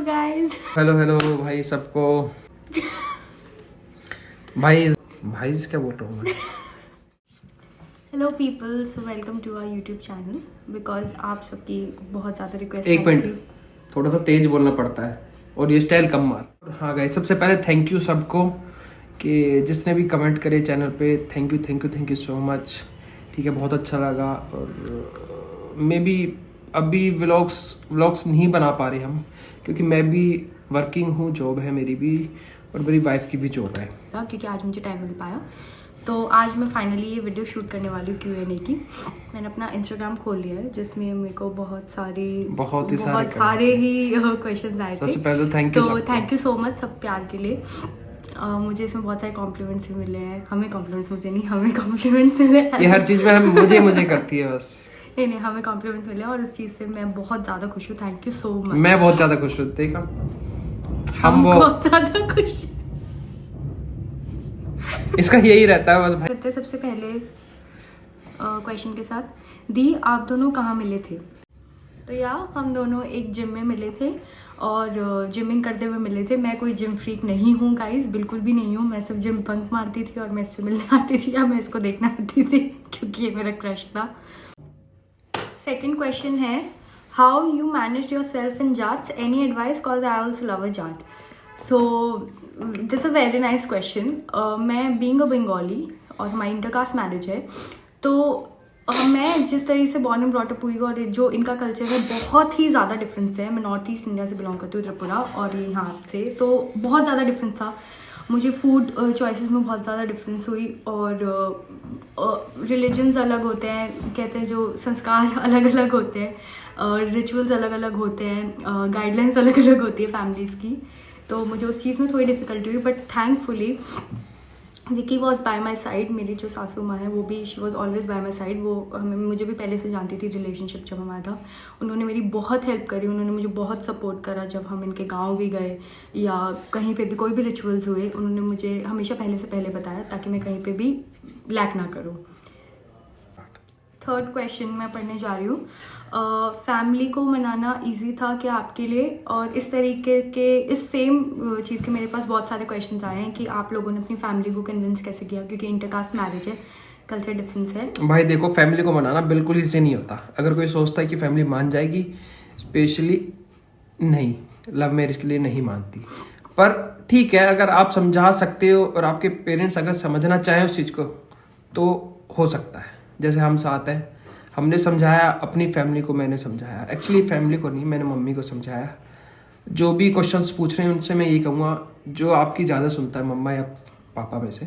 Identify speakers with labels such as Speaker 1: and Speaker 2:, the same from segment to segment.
Speaker 1: Guys.
Speaker 2: Hello भाई सबको। भाई क्या बोल रहा हूँ मैं।
Speaker 1: Hello people, so welcome to our YouTube channel. Because आप सबकी बहुत ज़्यादा रिक्वेस्ट
Speaker 2: एक मिनट, थोड़ा सा तेज बोलना पड़ता है और ये स्टाइल कम मार। हाँ गाइस, सबसे पहले थैंक यू सबको कि जिसने भी कमेंट करे चैनल पे। Thank you so much. ठीक है, बहुत अच्छा लगा। और मे बी अभी व्लॉग्स नहीं बना पा रहे हम, क्योंकि मैं भी वर्किंग हूँ, जॉब है मेरी भी और मेरी वाइफ की भी जॉब है,
Speaker 1: क्योंकि आज मुझे टाइम मिल पाया। तो आज मैं फाइनली ये वीडियो शूट करने वाली हूँ Q&A की। मैंने अपना इंस्टाग्राम खोल लिया है, जिसमें मेरे को बहुत सारे ही क्वेश्चन आए थे।
Speaker 2: सबसे पहले
Speaker 1: थैंक यू सो मच सब प्यार के लिए। मुझे इसमें बहुत सारे कॉम्प्लीमेंट्स भी मिले हैं। हमें कॉम्प्लीमेंट्स मिले।
Speaker 2: ये हर चीज़ में हम मुझे करती है बस।
Speaker 1: नहीं, हमें कॉम्प्लीमेंट्स मिले और उस चीज़ से मैं बहुत ज़्यादा खुश हूँ। Thank you so much.
Speaker 2: मैं बहुत ज़्यादा खुश हूँ। देखा,
Speaker 1: हम बहुत ज़्यादा खुश।
Speaker 2: इसका यही रहता है बस भाई।
Speaker 1: करते सबसे पहले क्वेश्चन के साथ। दी, आप दोनों कहाँ मिले थे? तो हम दोनों एक जिम में मिले थे और जिमिंग करते हुए मिले थे। मैं कोई जिम फ्रीक नहीं हूँ गाइस, बिल्कुल भी नहीं हूँ। मैं सिर्फ जिम बंक मारती थी और मैं इससे मिलने आती थी या मैं इसको देखना आती थी, क्योंकि ये मेरा क्रश था। सेकेंड क्वेश्चन है, how you manage your self in Jats? Any advice? Cause I also love a Jat. So this a very nice question. मैं बीइंग अ बंगाली और हमारी इंटरकास्ट मैरिज है, तो मैं जिस तरीके से बॉर्न एंड ब्रॉट अप हुई और जो इनका कल्चर है बहुत ही ज़्यादा डिफरेंस है। मैं नॉर्थ ईस्ट इंडिया से बिलोंग करती हूँ, त्रिपुरा, और ये यहाँ से, तो बहुत ज़्यादा डिफरेंस था। मुझे फूड चॉइसेस में बहुत ज़्यादा डिफरेंस हुई और रिलीजन्स अलग होते हैं, कहते हैं जो संस्कार अलग अलग होते हैं, रिचुअल्स अलग अलग होते हैं, गाइडलाइंस अलग अलग होती है फैमिलीज़ की। तो मुझे उस चीज़ में थोड़ी डिफ़िकल्टी हुई, but thankfully Vicky was by my side. मेरी जो सासू माँ है वो भी, she was always bye my side. वो मुझे भी पहले से जानती थी, रिलेशनशिप जब हमारा था। उन्होंने मेरी बहुत हेल्प करी, उन्होंने मुझे बहुत सपोर्ट करा। जब हम इनके गांव भी गए या कहीं पे भी कोई भी रिचुअल्स हुए, उन्होंने मुझे हमेशा पहले से पहले बताया, ताकि मैं कहीं पे भी लैक ना करूँ। थर्ड क्वेश्चन मैं पढ़ने जा रही हूँ। फैमिली को मनाना इजी था क्या आपके लिए? और इस तरीके के इस सेम चीज़ के मेरे पास बहुत सारे क्वेश्चंस आए हैं कि आप लोगों ने अपनी फैमिली को कन्विंस कैसे किया, क्योंकि इंटरकास्ट मैरिज है, कल्चर डिफरेंस है।
Speaker 2: भाई देखो, फैमिली को मनाना बिल्कुल ही से नहीं होता। अगर कोई सोचता है कि फैमिली मान जाएगी, स्पेशली नहीं, लव मैरिज के लिए नहीं मानती। पर ठीक है, अगर आप समझा सकते हो और आपके पेरेंट्स अगर समझना चाहें उस चीज़ को, तो हो सकता है। जैसे हम साथ हैं, हमने समझाया अपनी फैमिली को, मैंने समझाया, एक्चुअली फैमिली को नहीं, मैंने मम्मी को समझाया। जो भी क्वेश्चंस पूछ रहे हैं उनसे मैं ये कहूँगा, जो आपकी ज़्यादा सुनता है मम्मा या पापा में से,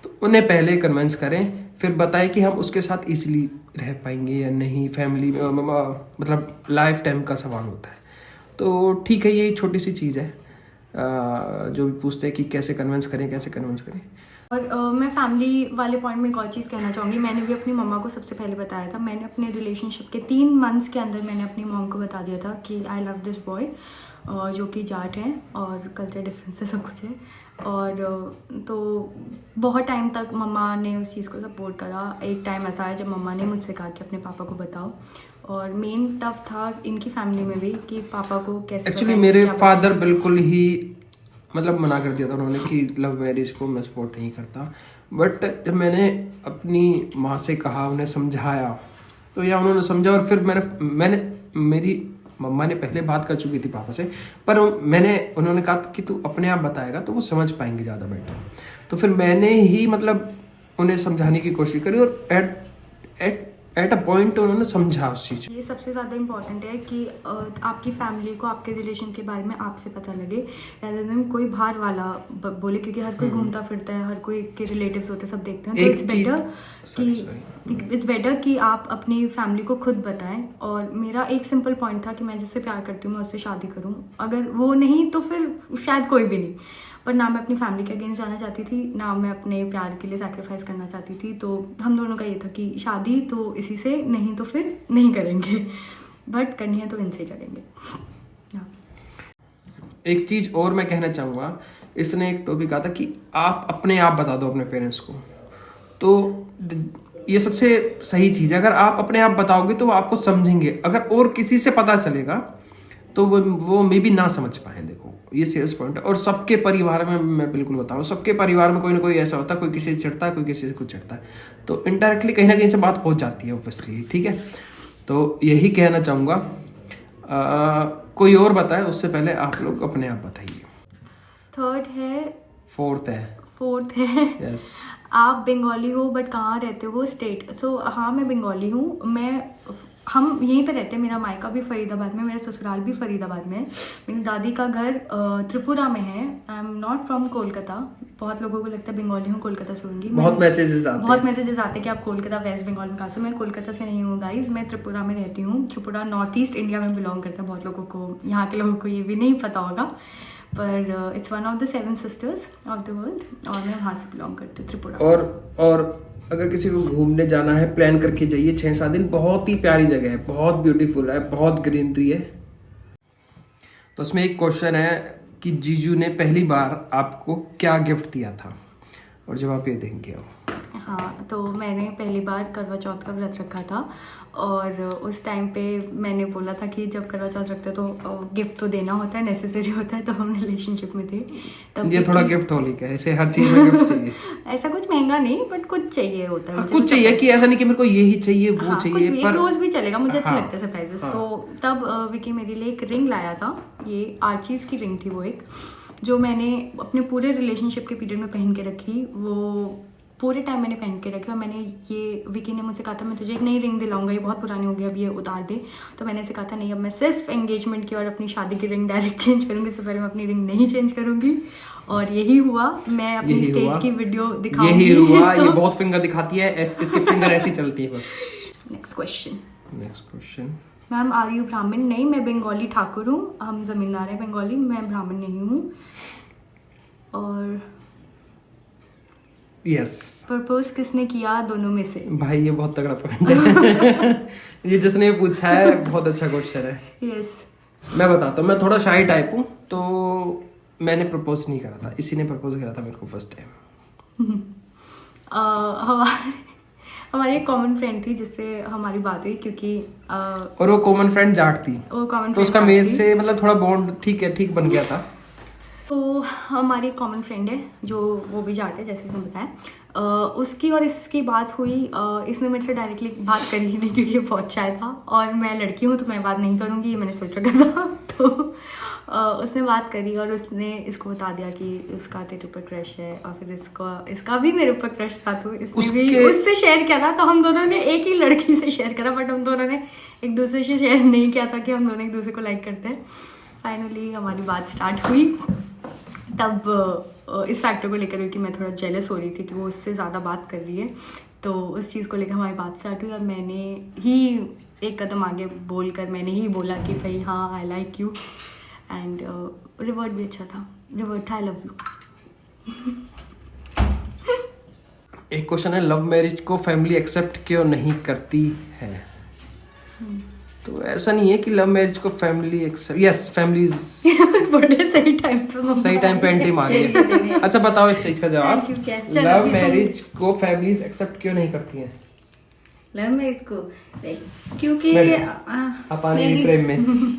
Speaker 2: तो उन्हें पहले कन्विंस करें, फिर बताएं कि हम उसके साथ इजीली रह पाएंगे या नहीं। फैमिली मतलब लाइफ टाइम का सवाल होता है। तो ठीक है, ये छोटी सी चीज़ है। जो भी पूछते हैं कि कैसे कन्विंस करें।
Speaker 1: और मैं फैमिली वाले पॉइंट में एक और चीज़ कहना चाहूँगी। मैंने भी अपनी मम्मा को सबसे पहले बताया था। मैंने अपने रिलेशनशिप के 3 मंथ्स के अंदर मैंने अपनी मॉम को बता दिया था कि आई लव दिस बॉय, जो कि जाट है और कल्चर डिफरेंस है, सब कुछ है। और तो बहुत टाइम तक मम्मा ने उस चीज़ को सपोर्ट करा। एक टाइम ऐसा आया जब मम्मा ने मुझसे कहा कि अपने पापा को बताओ, और मेन टफ था इनकी फैमिली में भी कि पापा को कैसे।
Speaker 2: एक्चुअली मेरे फादर बिल्कुल ही मतलब मना कर दिया था उन्होंने कि लव मैरिज को मैं सपोर्ट नहीं करता। बट जब मैंने अपनी माँ से कहा, उन्हें समझाया, तो या उन्होंने समझा। और फिर मैंने मेरी मम्मा ने पहले बात कर चुकी थी पापा से, पर उन्होंने कहा कि तू अपने आप बताएगा तो वो समझ पाएंगे ज़्यादा बेटर। तो फिर मैंने ही मतलब उन्हें समझाने की कोशिश करी और एट अ पॉइंट उन्होंने समझा उस चीज़।
Speaker 1: ये सबसे ज़्यादा इम्पॉर्टेंट है कि आपकी फैमिली को आपके रिलेशन के बारे में आपसे पता लगे, rather than कोई बाहर वाला बोले, क्योंकि हर कोई घूमता फिरता है, हर कोई के रिलेटिव्स होते हैं, सब देखते हैं। तो इट्स बेटर कि आप अपनी फैमिली को खुद बताएं। और मेरा एक सिंपल पॉइंट था कि मैं जिससे प्यार करती हूँ मैं उससे शादी करूँ। अगर वो नहीं तो फिर शायद कोई भी नहीं। पर ना मैं अपनी फैमिली के अगेंस्ट जाना चाहती थी, ना मैं अपने प्यार के लिए सैक्रिफाइस करना चाहती थी। तो हम दोनों का ये था कि शादी तो इसी से, नहीं तो फिर नहीं करेंगे, बट करनी है तो इनसे करेंगे।
Speaker 2: एक चीज़ और मैं कहना चाहूँगा, इसने एक टॉपिक कहा था कि आप अपने आप बता दो अपने पेरेंट्स को। तो ये सबसे सही चीज़ है। अगर आप अपने आप बताओगे तो वो आपको समझेंगे। अगर और किसी से पता चलेगा तो वो मे भी ना समझ पाए। देखो ये सेल्स पॉइंट है। और सबके परिवार में मैं बिल्कुल बताऊँ, सबके परिवार में कोई ना कोई ऐसा होता है, कोई किसी से चिढ़ता है, कोई किसी से कुछ चिढ़ता है, तो इनडायरेक्टली कहीं ना कहीं से बात पहुंच जाती है ऑब्वियसली, ठीक है। तो यही कहना चाहूँगा। कोई और बताए उससे पहले आप लोग अपने आप बताइए।
Speaker 1: थर्ड है,
Speaker 2: फोर्थ है यस।
Speaker 1: आप बंगाली हो बट कहाँ रहते हो स्टेट? सो हाँ, मैं बंगाली हूँ। हम यहीं पे रहते हैं। मेरा मायका भी फरीदाबाद में, मेरा ससुराल भी फरीदाबाद में है। मेरी दादी का घर त्रिपुरा में है। आई एम नॉट फ्रॉम कोलकाता। बहुत लोगों को लगता है बंगाली हूँ, कोलकाता से होंगी।
Speaker 2: बहुत मैसेजेस आते
Speaker 1: हैं कि आप कोलकाता वेस्ट बंगाल में कहाँ से। मैं कोलकाता से नहीं हूँ गाइज, मैं त्रिपुरा में रहती हूँ। त्रिपुरा नॉर्थ ईस्ट इंडिया में बिलोंग करता है। बहुत लोगों को, यहाँ के लोगों को ये भी नहीं पता होगा, पर it's one of the 7 sisters of the world, और मैं वहाँ से बिलोंग करती हूँ, त्रिपुरा।
Speaker 2: और अगर किसी को घूमने जाना है, प्लान करके जाइए 6-7 दिन। बहुत ही प्यारी जगह है, बहुत ब्यूटीफुल है, बहुत ग्रीनरी है। तो उसमें एक क्वेश्चन है कि जीजू ने पहली बार आपको क्या गिफ्ट दिया था, और जब आप ये देंगे हो।
Speaker 1: हाँ, तो मैंने पहली बार करवा चौथ का व्रत रखा था, और उस टाइम पे मैंने बोला था कि जब करवा चौथ रखते तो गिफ्ट तो देना होता है, नेसेसरी होता है। तो हम रिलेशनशिप में थे तब।
Speaker 2: ये थोड़ा गिफ्ट होली का, ऐसे हर चीज में गिफ्ट चाहिए।
Speaker 1: ऐसा कुछ महंगा नहीं, बट कुछ चाहिए होता है।
Speaker 2: कुछ चाहिए कि ऐसा नहीं कि मेरे को यही चाहिए वो चाहिए,
Speaker 1: पर रोज भी चलेगा, मुझे अच्छे
Speaker 2: हाँ,
Speaker 1: लगते हैं सरप्राइजेस। तो तब विकी मेरे लिए एक रिंग लाया था। ये आर्चीज की रिंग थी वो एक, जो मैंने अपने पूरे रिलेशनशिप के पीरियड में पहन के रखी। वो पूरे टाइम मैंने पहन के रखी। और मैंने ये, विकी ने मुझसे कहा था मैं तुझे एक नई रिंग दिलाऊंगा, ये बहुत पुरानी हो गई, अब ये उतार दे। तो मैंने ऐसे कहा था नहीं, अब मैं सिर्फ एंगेजमेंट की और अपनी शादी की रिंग डायरेक्ट चेंज करूंगी, इससे पहले मैं अपनी रिंग नहीं चेंज करूंगी। और यही हुआ। मैं अपनी स्टेज की वीडियो दिखाऊंगी।
Speaker 2: यही हुआ। ये बहुत फिंगर दिखाती है, इसकी फिंगर ऐसी चलती है बस।
Speaker 1: Next question.
Speaker 2: Ma'am,
Speaker 1: are you Brahmin? नहीं, मैं बंगाली ठाकुर हूँ। हम जमींदार हैं बंगाली, मैं ब्राह्मण नहीं हूँ। और
Speaker 2: यस,
Speaker 1: प्रपोज किसने किया दोनों में से?
Speaker 2: भाई ये बहुत तगड़ा पॉइंट है। ये जिसने पूछा है बहुत अच्छा क्वेश्चन है।
Speaker 1: यस,
Speaker 2: मैं बताता हूँ। मैं थोड़ा शाई टाइप हूँ, तो मैंने प्रपोज नहीं करा था, इसी ने प्रपोज करा था मेरे को फर्स्ट टाइम।
Speaker 1: हमारी एक कॉमन फ्रेंड थी जिससे हमारी बात हुई, क्योंकि
Speaker 2: और वो कॉमन फ्रेंड जाट थी, तो उसका मेरे से मतलब थोड़ा बॉन्ड ठीक बन गया था।
Speaker 1: तो हमारी कॉमन फ्रेंड है जो, वो भी जाट है जैसे इसने बताया। उसकी और इसकी बात हुई। इसने मेरे से डायरेक्टली बात करी ही नहीं, क्योंकि ये बहुत शाय था, और मैं लड़की हूँ तो मैं बात नहीं करूँगी, ये मैंने सोच रखा था। तो उसने बात करी और उसने इसको बता दिया कि उसका तेरे ऊपर क्रश है, और फिर इसका भी मेरे ऊपर क्रश था, तो इसने भी उससे शेयर किया था। तो हम दोनों ने एक ही लड़की से शेयर करा, बट हम दोनों ने एक दूसरे से शेयर नहीं किया था कि हम दोनों एक दूसरे को लाइक करते हैं। फाइनली हमारी बात स्टार्ट हुई, तब इस फैक्टर को लेकर हुई कि मैं थोड़ा जेलस हो रही थी कि वो उससे ज़्यादा बात कर रही है। तो उस चीज़ को लेकर हमारी बात स्टार्ट हुई, और मैंने ही एक कदम आगे बोलकर मैंने ही बोला कि भाई हाँ, I like you. And revert भी अच्छा था, रिवर्ट था आई लव यू।
Speaker 2: एक क्वेश्चन है, लव मैरिज को फैमिली एक्सेप्ट क्यों नहीं करती है? तो ऐसा नहीं है कि लव मैरिज को फैमिली एक्सेप्ट, यस फैमिलीज
Speaker 1: बड़े सही टाइम पे
Speaker 2: एंट्री मारी है। अच्छा बताओ इस चीज का जवाब। लव मैरिज को फैमिलीज एक्सेप्ट क्यों नहीं करती हैं?
Speaker 3: लव मैरिज को क्योंकि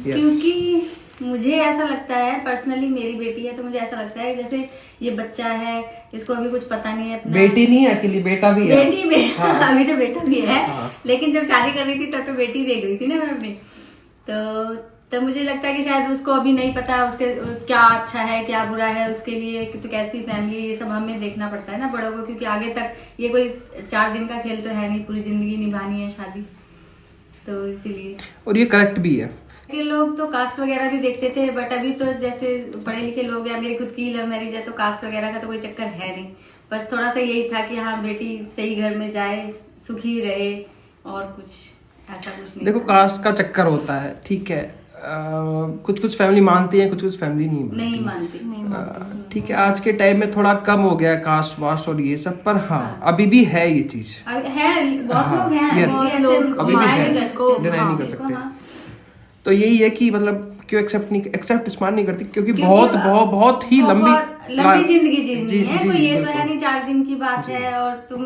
Speaker 3: क्योंकि मुझे ऐसा लगता है, पर्सनली मेरी बेटी है तो मुझे ऐसा लगता है जैसे ये बच्चा है, इसको अभी कुछ पता नहीं है अपना।
Speaker 2: बेटी नहीं है अकेली, बेटा भी है।
Speaker 3: बेटा
Speaker 2: हाँ।
Speaker 3: अभी तो बेटा भी है।
Speaker 2: हाँ।
Speaker 3: लेकिन जब शादी कर रही थी तब तो बेटी देख रही थी ना मैं अपनी। तो तब मुझे लगता है कि शायद उसको अभी नहीं पता उसके क्या अच्छा है क्या बुरा है, उसके लिए तो कैसी फैमिली, ये सब हमें देखना पड़ता है ना बड़ों को, क्योंकि आगे तक ये कोई 4 दिन का खेल तो है नहीं, पूरी जिंदगी निभानी है शादी, तो इसीलिए।
Speaker 2: और ये करेक्ट भी है
Speaker 3: कि लोग तो कास्ट वगैरह भी देखते थे, बट अभी तो जैसे पढ़े लिखे लोग हैं, मेरी खुद की लव मैरिज है, तो कास्ट वगैरह का तो कोई चक्कर है नहीं। बस थोड़ा सा यही था कि हाँ बेटी सही घर में जाए, सुखी रहे, और कुछ ऐसा कुछ नहीं।
Speaker 2: देखो कास्ट का चक्कर होता है, ठीक है। कुछ फैमिली मानती है, कुछ फैमिली नहीं मानती। ठीक है, आज के टाइम में थोड़ा कम हो गया कास्ट वास्ट और ये सब, पर हाँ अभी भी है ये चीज
Speaker 3: है, बहुत लोग हैं,
Speaker 2: अभी भी है, डिनाई नहीं कर सकते। तो यही है कि मतलब क्यों एक्सेप्ट स्मार्ट नहीं करती, क्योंकि बहुत ही लंबी
Speaker 3: जिंदगी जीनी है। कोई ये तो है नहीं 4 दिन की बात है और तुम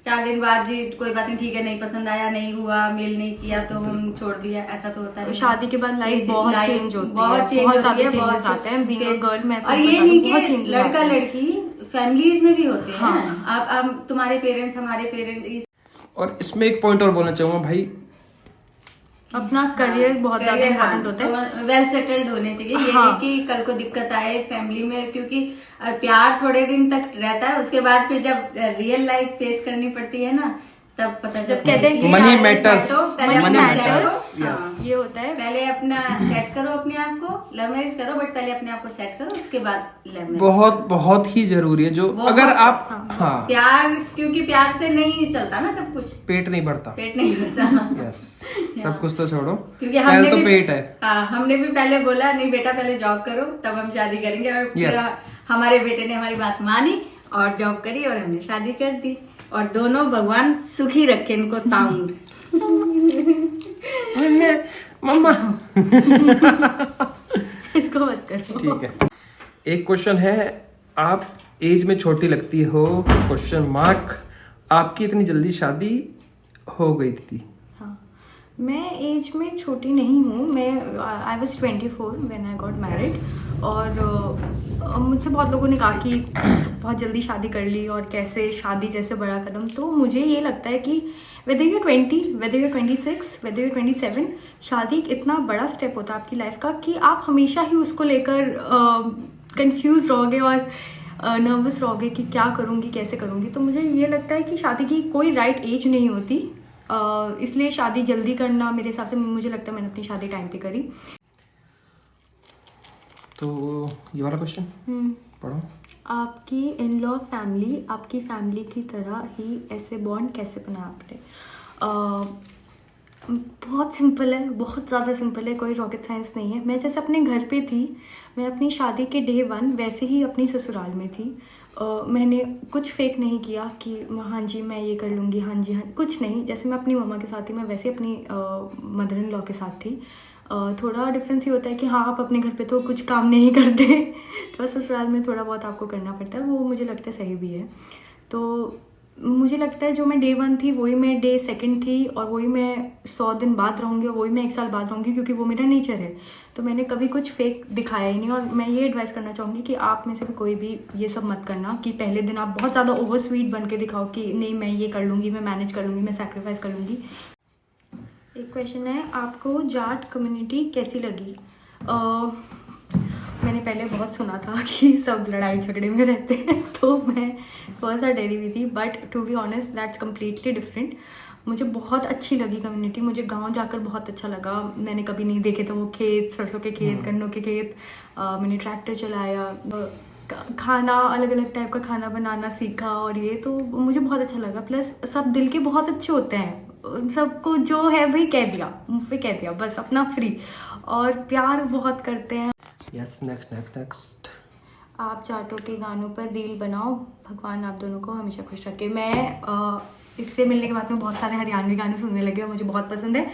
Speaker 3: 4 दिन बाद जी कोई बात नहीं, ठीक है, नहीं पसंद आया, नहीं हुआ, मेल नहीं किया तो हम छोड़ दिया, ऐसा तो होता है।
Speaker 1: शादी के बाद लाइफ बहुत चेंज होती है,
Speaker 3: बहुत चेंज होती है,
Speaker 1: बहुत आते हैं बीइंग अ गर्ल। मैं
Speaker 3: और ये नहीं कि लड़का लड़की, फैमिलीज में भी होते हैं।
Speaker 1: हाँ।
Speaker 3: अब तुम्हारे पेरेंट्स, हमारे पेरेंट्स।
Speaker 2: और इसमें एक पॉइंट और बोलना चाहूंगा भाई,
Speaker 1: अपना करियर बहुत ज्यादा इम्पोर्टेंट होता है,
Speaker 3: वेल सेटल्ड होने चाहिए। ये
Speaker 1: हाँ।
Speaker 3: नहीं कि कल को दिक्कत आए फैमिली में, क्योंकि प्यार थोड़े दिन तक रहता है, उसके बाद फिर जब रियल लाइफ फेस करनी पड़ती है ना, तब पता चलता है।
Speaker 1: कहते हैं कि
Speaker 2: money matters,
Speaker 1: money matters,
Speaker 2: yes.
Speaker 1: ये होता है।
Speaker 3: पहले अपना सेट करो अपने आप को, लव मैरिज करो बट पहले अपने आप को सेट करो, उसके बाद लव मैरिज।
Speaker 2: बहुत बहुत ही जरूरी है, जो अगर आप हाँ
Speaker 3: प्यार, क्योंकि प्यार से नहीं चलता ना सब कुछ,
Speaker 2: पेट नहीं भरता,
Speaker 3: पेट नहीं भरता।
Speaker 2: यस, सब कुछ तो छोड़ो,
Speaker 3: क्योंकि
Speaker 2: पहले
Speaker 3: हमने
Speaker 2: तो
Speaker 3: भी
Speaker 2: पेट है।
Speaker 3: हाँ, हमने भी पहले बोला नहीं बेटा पहले जॉब करो तब हम शादी करेंगे, और फिर
Speaker 2: Yes.
Speaker 3: हमारे बेटे ने हमारी बात मानी और जॉब करी और हमने शादी कर दी, और दोनों भगवान सुखी रखे इनको ताऊं।
Speaker 2: मम्मा
Speaker 1: इसको मत करो।
Speaker 2: ठीक है, एक क्वेश्चन है, आप एज में छोटी लगती हो, क्वेश्चन मार्क, आपकी इतनी जल्दी शादी हो गई थी?
Speaker 1: हाँ, मैं एज में छोटी नहीं हूँ। मैं I was 24 when I got married, और मुझसे बहुत लोगों ने कहा कि बहुत जल्दी शादी कर ली और कैसे शादी जैसे बड़ा कदम। तो मुझे ये लगता है कि whether you're 20, whether you're 26, whether you're 27, शादी एक इतना बड़ा स्टेप होता है आपकी लाइफ का कि आप हमेशा ही उसको लेकर कंफ्यूज रहोगे और नर्वस रहोगे कि क्या करूँगी, कैसे करूँगी। तो मुझे ये लगता है कि शादी की कोई राइट एज नहीं होती, इसलिए शादी जल्दी करना मेरे हिसाब से, मुझे लगता है मैंने अपनी शादी टाइम पे करी।
Speaker 2: तो ये वाला क्वेश्चन पढ़ो।
Speaker 1: आपकी इन लॉ फैमिली आपकी फैमिली की तरह ही ऐसे बॉन्ड कैसे बनाया आपने? बहुत सिंपल है, बहुत ज़्यादा सिंपल है, कोई रॉकेट साइंस नहीं है। मैं जैसे अपने घर पे थी, मैं अपनी शादी के डे 1 वैसे ही अपनी ससुराल में थी। मैंने कुछ फेक नहीं किया कि हाँ जी मैं ये कर लूँगी, हाँ जी हाँ, कुछ नहीं। जैसे मैं अपनी मम्मा के साथ थी, मैं वैसे अपनी मदर इन लॉ के साथ थी। थोड़ा डिफरेंस ये होता है कि हाँ आप अपने घर पे तो कुछ काम नहीं करते, थोड़ा ससुराल में थोड़ा बहुत आपको करना पड़ता है, वो मुझे लगता है सही भी है। तो मुझे लगता है जो मैं डे 1 थी वही मैं डे 2 थी, और वही मैं 100 दिन बाद रहूँगी, और वही मैं 1 साल बाद रहूँगी, क्योंकि वो मेरा नेचर है। तो मैंने कभी कुछ फेक दिखाया ही नहीं। और मैं ये एडवाइस करना चाहूँगी कि आप में से भी कोई भी ये सब मत करना कि पहले दिन आप बहुत ज़्यादा ओवर स्वीट बन के दिखाओ कि नहीं मैं ये कर लूँगी, मैं मैनेज कर लूँगी, मैं सैक्रिफाइस कर लूँगी। एक क्वेश्चन है, आपको जाट कम्युनिटी कैसी लगी? मैंने पहले बहुत सुना था कि सब लड़ाई झगड़े में रहते हैं, तो मैं थोड़ा सा डरी हुई थी, but to be honest that's completely different. मुझे बहुत अच्छी लगी कम्युनिटी, मुझे गांव जाकर बहुत अच्छा लगा। मैंने कभी नहीं देखे थे वो खेत, सरसों के खेत, गन्नों के खेत। मैंने ट्रैक्टर चलाया, खाना अलग अलग टाइप का खाना बनाना सीखा, और ये तो मुझे बहुत अच्छा लगा। प्लस सब दिल के बहुत अच्छे होते हैं, सबको जो है वही कह दिया, मुँह पे कह दिया, बस अपना फ्री, और प्यार बहुत करते हैं।
Speaker 2: Yes, next.
Speaker 1: आप जाटों के गानों पर रील बनाओ, भगवान आप दोनों को हमेशा खुश रखे। मैं इससे मिलने के बाद में बहुत सारे हरियाणवी गाने सुनने लगे और मुझे बहुत पसंद है,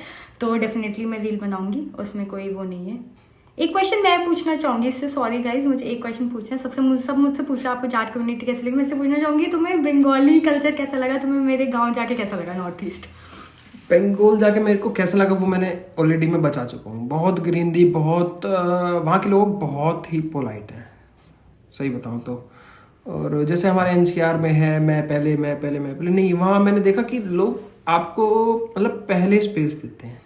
Speaker 1: तो डेफिनेटली मैं रील बनाऊंगी, उसमें कोई वो नहीं है। एक क्वेश्चन मैं पूछना चाहूँगी, इससे सॉरी गाइज, मुझे एक क्वेश्चन पूछना है। सब मुझसे पूछ रहा है आपको जाट कम्युनिटी कैसी लगी, मैं इससे पूछना चाहूँगी तुम्हें बंगाली कल्चर कैसा लगा, तुम्हें मेरे गाँव जाके कैसा लगा, नॉर्थ ईस्ट?
Speaker 2: बंगाल जाके मेरे को कैसा लगा वो मैंने ऑलरेडी मैं बता चुका हूँ। बहुत ग्रीनरी, बहुत वहाँ के लोग बहुत ही पोलाइट हैं, सही बताऊँ तो। और जैसे हमारे एनसीआर में है मैं पहले नहीं, वहाँ मैंने देखा कि लोग आपको मतलब पहले स्पेस देते हैं,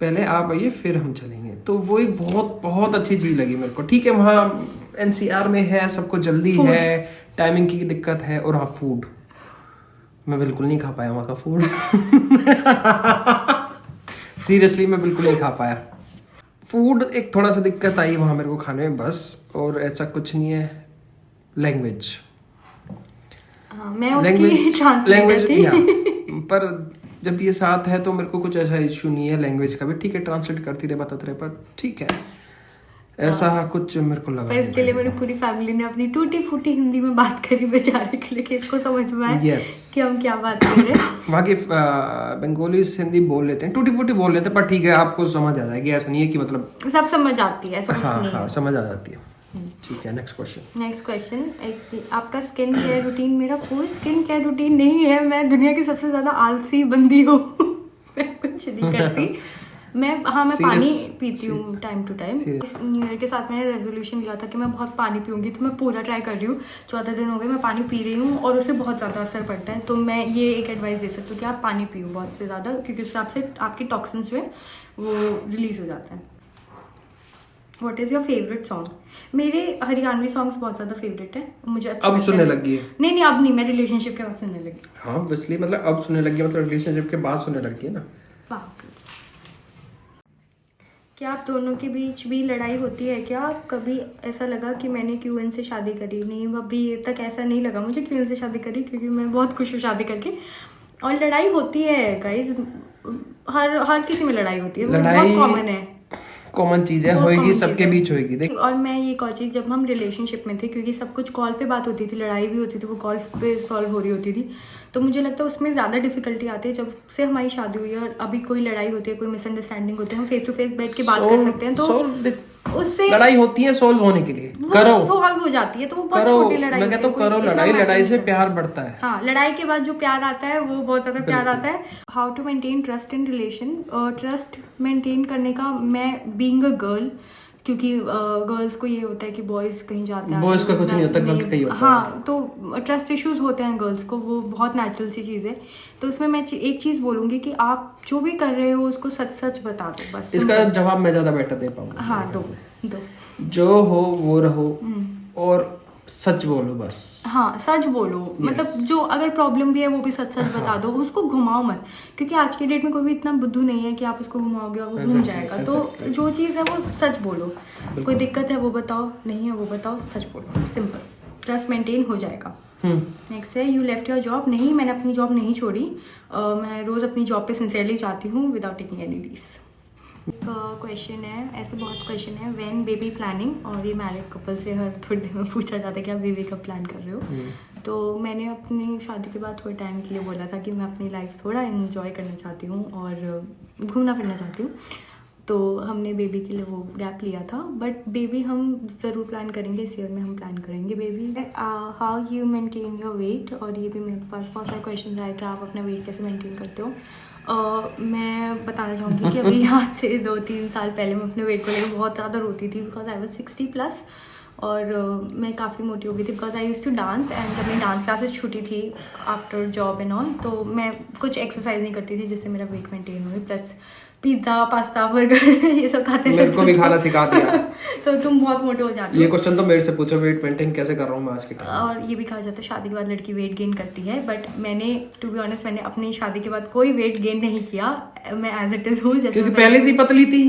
Speaker 2: पहले आप आइए फिर हम चलेंगे। तो वो एक बहुत बहुत अच्छी चीज़ लगी मेरे को। ठीक है, वहाँ एनसीआर में है, सबको जल्दी है, टाइमिंग की दिक्कत है, और हाँ फूड मैं बिल्कुल नहीं खा पाया वहाँ का फूड। सीरियसली मैं बिल्कुल नहीं खा पाया फूड, एक थोड़ा सा दिक्कत आई वहाँ मेरे को खाने में बस, और ऐसा कुछ नहीं है। लैंग्वेज
Speaker 1: मैं उसकी ट्रांसलेटर थी।
Speaker 2: पर जब ये साथ है तो मेरे को कुछ ऐसा इशू नहीं है लैंग्वेज का भी। ठीक है, ट्रांसलेट करती रहे, बताते रहे, पर ठीक है, ऐसा कुछ मेरे को लगा।
Speaker 1: पर इसके लिए मेरी पूरी फैमिली ने अपनी टूटी फूटी हिंदी में बात करी बेचारे के लिए, कि इसको समझ में आए कि हम क्या बात कर रहे हैं।
Speaker 2: वहाँ के बंगाली हिंदी बोल लेते हैं, टूटी फूटी बोल लेते हैं, पर ठीक है आपको समझ आ जाएगी, ऐसा नहीं है कि मतलब
Speaker 1: सब समझ आती है, ऐसा कुछ नहीं है।
Speaker 2: हाँ समझ आ जाती है। ठीक है, नेक्स्ट क्वेश्चन।
Speaker 1: नेक्स्ट क्वेश्चन, आपका स्किन केयर रूटीन। मेरा कोई स्किन केयर रूटीन नहीं है, मैं दुनिया की सबसे ज़्यादा आलसी बंदी हूँ। मैं कुछ नहीं करती। मैं पानी पीती हूँ टाइम टू टाइम। इस न्यू ईयर के साथ मैंने रेजोल्यूशन लिया था कि मैं बहुत पानी पीऊँगी, तो मैं पूरा ट्राई कर रही हूँ। 14 दिन हो गए मैं पानी पी रही हूँ और उससे बहुत ज़्यादा असर पड़ता है। तो मैं ये एक एडवाइस दे सकती हूँ कि आप पानी पियो बहुत से ज़्यादा, क्योंकि उस हिसाब से आपकी टॉक्सिन्स जो है वो रिलीज हो जाते हैं। What is your favourite song? मेरे हरियाणवी सॉन्ग्स बहुत ज़्यादा फेवरेट है, मुझे अच्छा
Speaker 2: अब
Speaker 1: लगता
Speaker 2: सुनने
Speaker 1: है।
Speaker 2: लगी है?
Speaker 1: नहीं अब नहीं, मैं रिलेशनशिप के बाद सुनने लगी।
Speaker 2: हाँ ऑब्वियसली, मतलब अब सुनने लगी, मतलब रिलेशनशिप के बाद सुनने लगी है ना।
Speaker 1: क्या आप दोनों के बीच भी लड़ाई होती है क्या? कभी ऐसा लगा कि मैंने क्यों इनसे शादी करी? नहीं, अभी तक ऐसा नहीं लगा मुझे क्यों इनसे शादी करी, क्योंकि मैं बहुत खुश हूँ शादी करके। और लड़ाई होती है गाइज, हर किसी में लड़ाई होती है, बहुत कॉमन है,
Speaker 2: कॉमन चीज है, होएगी, सबके बीच होएगी। देख,
Speaker 1: और मैं ये एक और चीज़, जब हम रिलेशनशिप में थे, क्योंकि सब कुछ कॉल पे बात होती थी, लड़ाई भी होती थी, वो कॉल पे सॉल्व हो रही होती थी, तो मुझे लगता है उसमें ज़्यादा डिफिकल्टी आती है। जब से हमारी शादी हुई है और अभी कोई लड़ाई होती है, कोई मिसअंडरस्टैंडिंग होती है, हम फेस टू फेस बैठ के बात कर सकते हैं, तो उससे
Speaker 2: लड़ाई होती है सॉल्व होने के लिए, करो
Speaker 1: सॉल्व हो जाती है। तो वो बहुत छोटी लड़ाई,
Speaker 2: मैं कहता हूँ करो लड़ाई, लड़ाई से प्यार बढ़ता है।
Speaker 1: हाँ, लड़ाई के बाद जो प्यार आता है वो बहुत ज्यादा प्यार आता है। How to maintain trust in relation? Trust maintain करने का, मैं बीइंग अ गर्ल, क्योंकि गर्ल्स को ये होता है कि बॉयज कहीं जाते हैं,
Speaker 2: बॉयज का कुछ नहीं होता, गर्ल्स का ही होता है।
Speaker 1: हाँ, तो ट्रस्ट इश्यूज होते हैं गर्ल्स को, वो बहुत नेचुरल सी चीज़ है। तो उसमें मैं एक चीज़ बोलूँगी कि आप जो भी कर रहे हो उसको सच सच बता दो बस।
Speaker 2: इसका जवाब मैं ज़्यादा बेटर दे पाऊंगा।
Speaker 1: हाँ, दो
Speaker 2: जो हो वो रहो और सच बोलो बस।
Speaker 1: हाँ, सच बोलो, मतलब जो अगर प्रॉब्लम भी है वो भी सच बता दो, उसको घुमाओ मत, क्योंकि आज के डेट में कोई भी इतना बुद्धू नहीं है कि आप उसको घुमाओगे और वो घूम जाएगा। तो जो चीज़ है वो सच बोलो, कोई दिक्कत है वो बताओ, नहीं है वो बताओ, सच बोलो, सिंपल, ट्रस्ट मेंटेन हो जाएगा। नेक्स्ट है, यू लेफ्ट योर जॉब? नहीं, मैंने अपनी जॉब नहीं छोड़ी, मैं रोज़ अपनी जॉब पे सिंसियरली जाती हूँ without taking any leaves. Question है, ऐसे बहुत क्वेश्चन है, व्हेन बेबी प्लानिंग, और ये मैरिड कपल से हर थोड़ी देर में पूछा जाता है कि आप बेबी कब प्लान कर रहे हो। तो मैंने अपनी शादी के बाद थोड़े टाइम के लिए बोला था कि मैं अपनी लाइफ थोड़ा एंजॉय करना चाहती हूँ और घूमना फिरना चाहती हूँ, तो हमने बेबी के लिए वो गैप लिया था। बट बेबी हम ज़रूर प्लान करेंगे, इस ईयर में हम प्लान करेंगे baby. How you maintain your weight? और ये भी मेरे पास बहुत सारे क्वेश्चन आए कि आप अपना वेट कैसे मेंटेन करते हो। मैं बताना चाहूँगी कि अभी आज से 2-3 साल पहले मैं अपने वेट को लेकर बहुत ज़्यादा रोती थी, बिकॉज आई वाज 60+, और मैं काफ़ी मोटी हो गई थी, because I used to dance, and जब मेरी डांस क्लासेस छूटी थी आफ्टर जॉब एंड ऑल, तो मैं कुछ एक्सरसाइज नहीं करती थी जिससे मेरा वेट मेंटेन हुई। प्लस पिज्ज़ा, पास्ता, बर्गर ये सब खाते
Speaker 2: मेरे को भी खाना सिखा दिया।
Speaker 1: तो तुम बहुत मोटे हो जाते हो।
Speaker 2: ये क्वेश्चन तो मेरे से पूछो, वेट मेंटेन कैसे कर रहा हूँ मैं आज के टाइम।
Speaker 1: और ये भी कहा जाता है शादी के बाद लड़की वेट गेन करती है, बट मैंने टू बी ऑनेस्ट मैंने अपनी शादी के बाद कोई वेट गेन नहीं किया, मैं एज इट इज हूँ जैसे,
Speaker 2: क्योंकि पहले से ही पतली थी,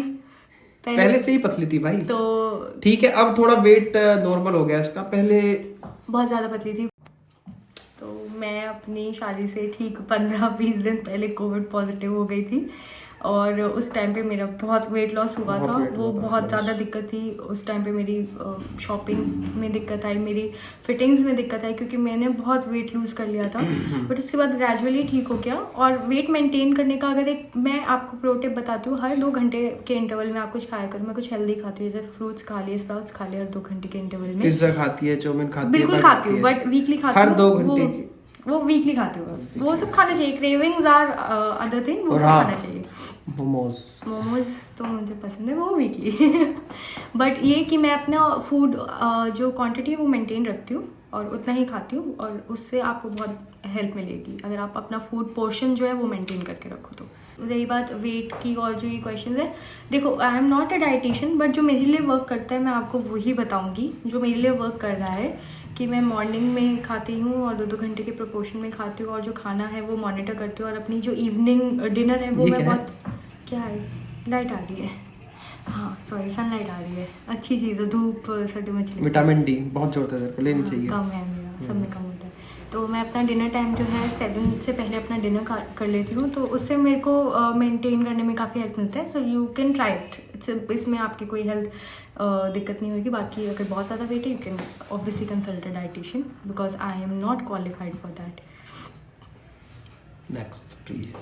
Speaker 2: पहले से ही पतली थी भाई।
Speaker 1: तो
Speaker 2: ठीक है, अब थोड़ा वेट नॉर्मल हो गया इसका, पहले
Speaker 1: बहुत ज़्यादा पतली थी। तो मैं अपनी शादी से ठीक 15-20 दिन पहले कोविड पॉजिटिव हो गई थी, और उस टाइम पे मेरा बहुत वेट लॉस हुआ था। वो बहुत ज़्यादा दिक्कत थी उस टाइम पे, मेरी शॉपिंग में दिक्कत आई, मेरी फिटिंग्स में दिक्कत आई, क्योंकि मैंने बहुत वेट लूज़ कर लिया था। बट उसके बाद ग्रेजुअली ठीक हो गया। और वेट मेंटेन करने का अगर एक मैं आपको प्रो टिप बताती हूँ, हर 2 घंटे के इंटरवल में आप कुछ खाया करो। मैं कुछ हेल्दी खाती हूँ, जैसे फ्रूट्स खा लिए, स्प्राउट्स खा लिए हर 2 घंटे के इंटरवल में।
Speaker 2: पिज्जा खाती है, चाउमीन खाती है?
Speaker 1: बिल्कुल खाती हूँ, बट वीकली खाती हूँ,
Speaker 2: हर 2 घंटे की।
Speaker 1: वो वीकली खाती हूँ, वो सब खाना चाहिए। क्रेविंग्स आर अदर थिंग, वो सब खाना चाहिए। मोमोज तो मुझे पसंद है, वो वीकली। बट ये कि मैं अपना फूड जो क्वांटिटी है वो मेंटेन रखती हूँ और उतना ही खाती हूँ, और उससे आपको बहुत हेल्प मिलेगी अगर आप अपना फूड पोर्शन जो है वो मेंटेन करके रखो। तो रही बात वेट की और जो ये क्वेश्चन है, देखो आई am not a dietitian, but जो मेरे लिए वर्क करता है मैं आपको वही बताऊँगी जो मेरे लिए वर्क कर रहा है, कि मैं मॉर्निंग में खाती हूँ और 2-2 घंटे के प्रोपोर्शन में खाती हूँ, और जो खाना है वो मॉनिटर करती हूँ, और अपनी जो इवनिंग डिनर है वो मैं बहुत क्या है, लाइट आ रही है, हाँ सॉरी सनलाइट आ रही है, अच्छी चीज़ है, धूप सर्दी में चली,
Speaker 2: विटामिन डी बहुत ज़रूरत है, लेनी चाहिए,
Speaker 1: कम है मेरा, सब में कम होता है। तो मैं अपना डिनर टाइम जो है 7 से पहले अपना डिनर कर लेती हूँ, तो उससे मेरे को मेंटेन करने में काफ़ी हेल्प मिलता है। So you can try it, इसमें आपकी कोई हेल्थ दिक्कत नहीं होगी। बाकी अगर बहुत ज़्यादा वेट है, you can obviously consult a dietitian, because I am not qualified for that.
Speaker 2: Next please.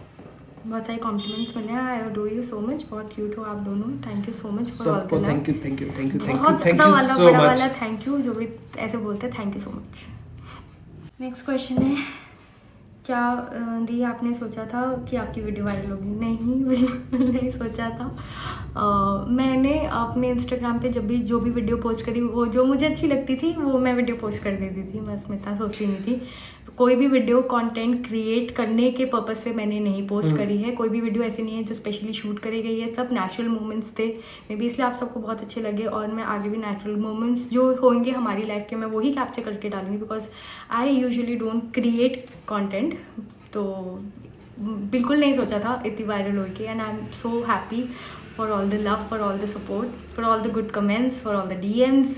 Speaker 1: बहुत सारे कॉम्प्लीमेंट्स मिले हैं। I adore you so much, बहुत क्यूट हो आप दोनों। Thank you so much for all the
Speaker 2: सबको
Speaker 1: love.
Speaker 2: Thank you thank you thank you thank you
Speaker 1: बहुत
Speaker 2: थैंक
Speaker 1: ज़्यादा
Speaker 2: यू
Speaker 1: वाला
Speaker 2: सो
Speaker 1: बड़ा
Speaker 2: मच।
Speaker 1: वाला थैंक यू, जो भी ऐसे बोलते हैं, thank you so much. Next question है, क्या दी आपने सोचा था कि आपकी वीडियो वायरल होगी? नहीं, बिल्कुल नहीं सोचा था। मैंने अपने इंस्टाग्राम पे जब भी जो भी वीडियो पोस्ट करी, वो जो मुझे अच्छी लगती थी वो मैं वीडियो पोस्ट कर देती थी, मैं उसमें इतना सोचती नहीं थी। कोई भी वीडियो कंटेंट क्रिएट करने के पर्पज से मैंने नहीं पोस्ट करी है। कोई भी वीडियो ऐसी नहीं है जो स्पेशली शूट करी गई है, सब नेचुरल मोमेंट्स थे। मे बी इसलिए आप सबको बहुत अच्छे लगे, और मैं आगे भी नेचुरल मोमेंट्स जो होंगे हमारी लाइफ के, मैं वही कैप्चर करके डालूंगी, because I usually don't create content. तो बिल्कुल नहीं सोचा था इतनी वायरल होगी, and I am so happy for all the love, for all the support, for all the good comments, for all the DMs,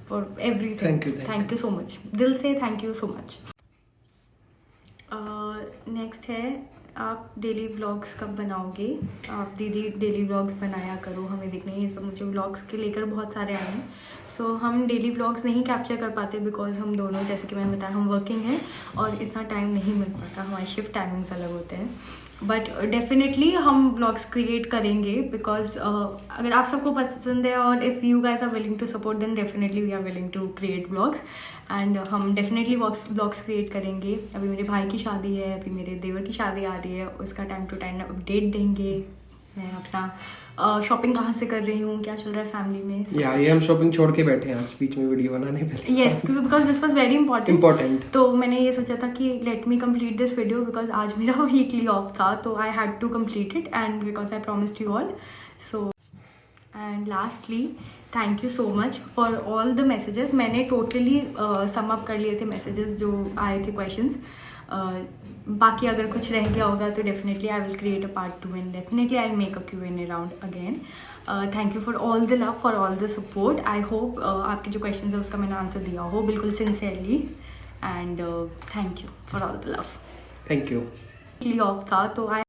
Speaker 1: for everything. Thank you so much, दिल से thank you so much. Next है, आप daily vlogs कब बनाओगे? आप दीदी daily vlogs बनाया करो, हमें देखने ये सब, मुझे व्लॉग्स के लेकर बहुत सारे आए हैं। सो हम डेली व्लॉग्स नहीं कैप्चर कर पाते बिकॉज हम दोनों, जैसे कि मैंने बताया, हम वर्किंग हैं और इतना टाइम नहीं मिल पाता, हमारे शिफ्ट टाइमिंग्स अलग होते हैं। बट डेफिनेटली हम व्लॉग्स क्रिएट करेंगे, बिकॉज अगर आप सबको पसंद है और if you guys are willing to support, then definitely we are willing to create vlogs, and हम डेफिनेटली व्लॉग्स क्रिएट करेंगे। अभी मेरे भाई की शादी है, अभी मेरे देवर की शादी आ रही है, उसका टाइम टू टाइम अपडेट देंगे। मैं अपना शॉपिंग कहाँ से कर रही हूँ, क्या चल रहा है फैमिली में,
Speaker 2: ये हम शॉपिंग छोड़ के बैठे हैं आज बीच में वीडियो बनाने पे।
Speaker 1: Yes, because this was very
Speaker 2: important.
Speaker 1: तो मैंने ये सोचा था कि let me complete this video, because आज मेरा वीकली ऑफ था, तो I had to complete it, and because I promised you all. So and lastly, thank you so much for all the messages. मैंने टोटली सम अप कर लिए थे messages जो आए थे, क्वेश्चंस। बाकी अगर कुछ रह गया होगा तो definitely I will create a part 2, and definitely I will make a Q&A round again. Thank you for all the love, for all the support. I hope आपके जो क्वेश्चन है उसका मैंने आंसर दिया हो बिल्कुल sincerely, and thank you for all the love.
Speaker 2: Thank you.
Speaker 1: Weekly off था तो आई